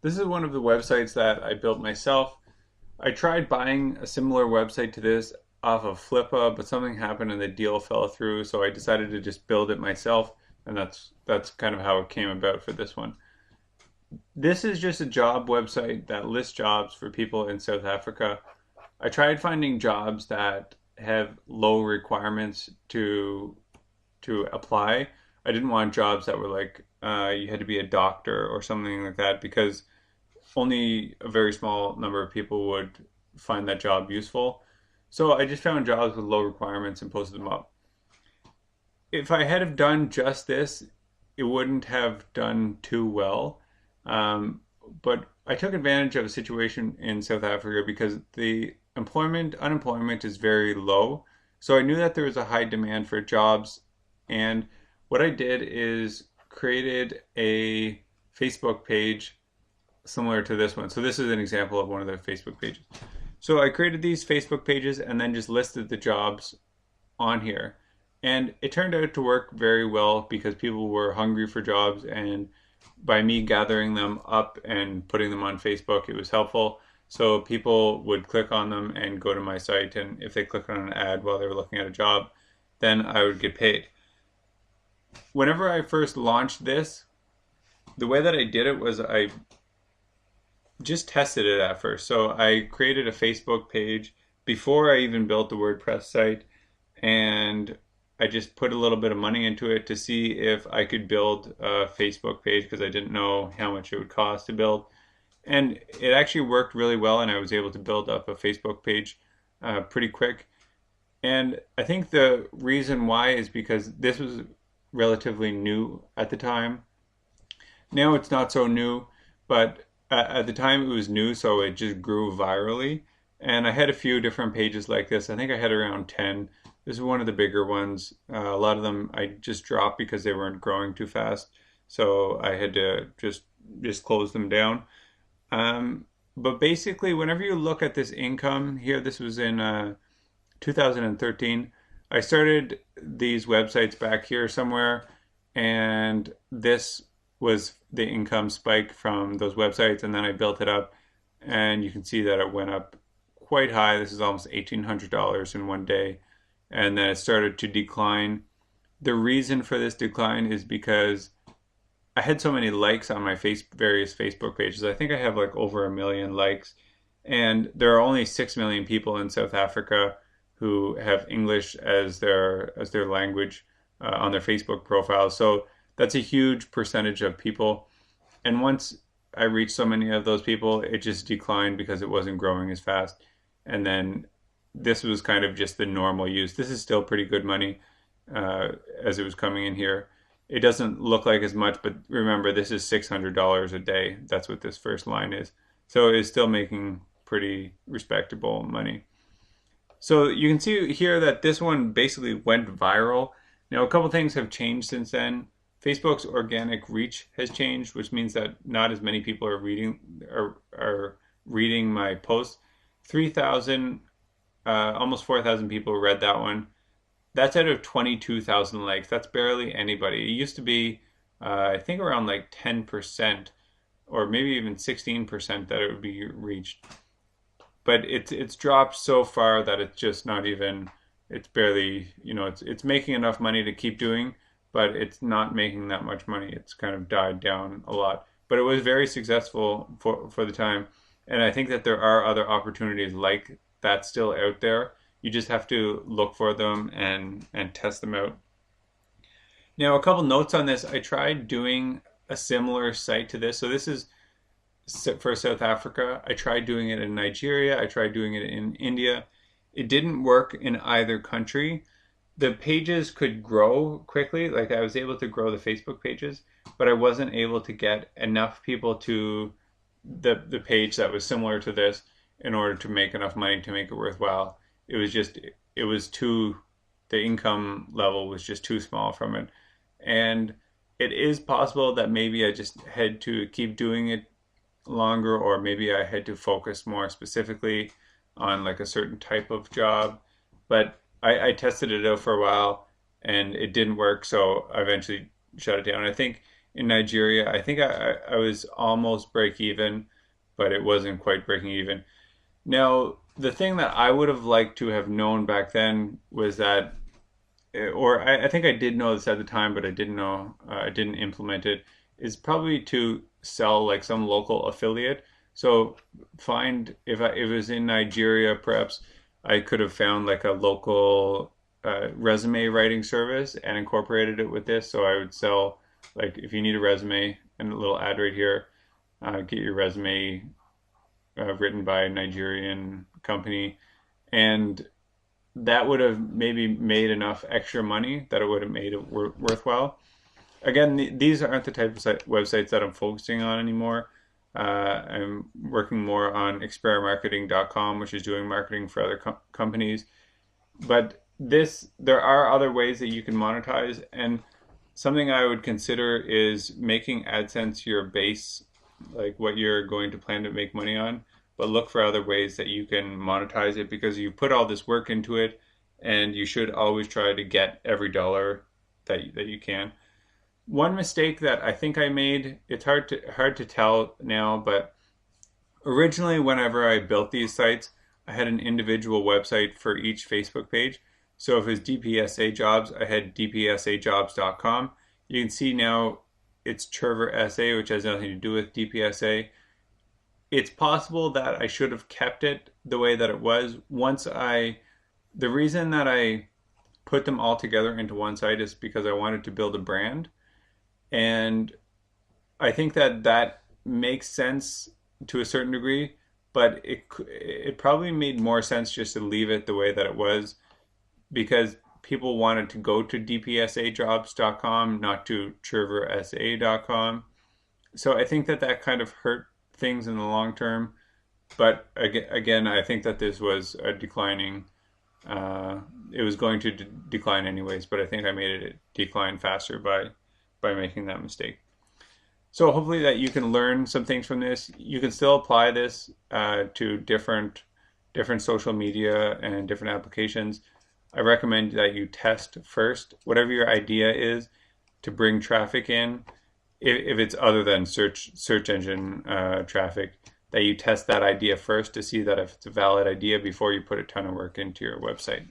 This is one of the websites that I built myself. I tried buying a similar website to this off of Flippa, but something happened and the deal fell through, so I decided to just build it myself, and that's kind of how it came about for this one. This is just a job website that lists jobs for people in South Africa. I tried finding jobs that have low requirements to apply. I didn't want jobs that were like you had to be a doctor or something like that because only a very small number of people would find that job useful. So I just found jobs with low requirements and posted them up. If I had have done just this, it wouldn't have done too well. Um, but I took advantage of a situation in South Africa because the unemployment is very low. So I knew that there was a high demand for jobs. And what I did is created a Facebook page similar to this one. So this is an example of one of the Facebook pages. So I created these Facebook pages and then just listed the jobs on here. And it turned out to work very well because people were hungry for jobs, and by me gathering them up and putting them on Facebook, it was helpful. So people would click on them and go to my site, and if they click on an ad while they were looking at a job, then I would get paid. Whenever I first launched this, the way that I did it was I just tested it at first. So I created a Facebook page before I even built the WordPress site, and I just put a little bit of money into it to see if I could build a Facebook page because I didn't know how much it would cost to build. And it actually worked really well, and I was able to build up a Facebook page pretty quick. And I think the reason why is because this was relatively new at the time. Now it's not so new, but at the time it was new, so it just grew virally. And I had a few different pages like this. I think I had around 10. This is one of the bigger ones. A lot of them I just dropped because they weren't growing too fast. So I had to just close them down. But basically, whenever you look at this income here, this was in 2013. I started these websites back here somewhere, and this was the income spike from those websites, and then I built it up, and you can see that it went up quite high. This is almost $1,800 in one day, and then it started to decline. The reason for this decline is because I had so many likes on my various Facebook pages. I think I have like over 1 million likes, and there are only 6 million people in South Africa who have English as their language on their Facebook profile. So that's a huge percentage of people. And once I reached so many of those people, it just declined because it wasn't growing as fast. And then this was kind of just the normal use. This is still pretty good money as it was coming in here. It doesn't look like as much, but remember, this is $600 a day. That's what this first line is. So it's still making pretty respectable money. So you can see here that this one basically went viral. Now, a couple things have changed since then. Facebook's organic reach has changed, which means that not as many people are reading my posts. 3,000, almost 4,000 people read that one. That's out of 22,000 likes. That's barely anybody. It used to be, I think, around like 10%, or maybe even 16% that it would be reached. But it's dropped so far that it's just not even. It's barely, it's making enough money to keep doing, but it's not making that much money. It's kind of died down a lot. But it was very successful for the time, and I think that there are other opportunities like that still out there. You just have to look for them and test them out. Now, a couple notes on this. I tried doing a similar site to this. So this is for South Africa. I tried doing it in Nigeria. I tried doing it in India. It didn't work in either country. The pages could grow quickly. Like, I was able to grow the Facebook pages, but I wasn't able to get enough people to the page that was similar to this in order to make enough money to make it worthwhile. The income level was just too small from it. And it is possible that maybe I just had to keep doing it longer, or maybe I had to focus more specifically on like a certain type of job. But I tested it out for a while and it didn't work, so I eventually shut it down. I think in Nigeria. I think I was almost break even, but it wasn't quite breaking even. Now, the thing that I would have liked to have known back then was that, or I think I did know this at the time, but I didn't know, I didn't implement it, is probably to sell like some local affiliate. So find, if it was in Nigeria, perhaps I could have found like a local resume writing service and incorporated it with this. So I would sell, like, if you need a resume, and a little ad right here, get your resume written by a Nigerian company, and that would have maybe made enough extra money that it would have made it worthwhile. Again, these aren't the type of websites that I'm focusing on anymore. I'm working more on experimarketing.com, which is doing marketing for other companies. But there are other ways that you can monetize, and something I would consider is making AdSense your base, like what you're going to plan to make money on, but look for other ways that you can monetize it, because you put all this work into it, and you should always try to get every dollar that you can. One mistake that I think I made, it's hard to tell now, but originally whenever I built these sites, I had an individual website for each Facebook page. So if it was DPSA jobs, I had dpsajobs.com. You can see now it's ChurverSA, which has nothing to do with DPSA. It's possible that I should have kept it the way that it was. The reason that I put them all together into one site is because I wanted to build a brand. And I think that makes sense to a certain degree, but it probably made more sense just to leave it the way that it was, because people wanted to go to dpsajobs.com, not to ChurverSA.com. So I think that kind of hurt things in the long term. But again, I think that this was a declining, it was going to decline anyways, but I think I made it decline faster by making that mistake. So hopefully that you can learn some things from this. You can still apply this to different social media and different applications. I recommend that you test first, whatever your idea is, to bring traffic in. If it's other than search engine traffic, that you test that idea first to see that if it's a valid idea before you put a ton of work into your website.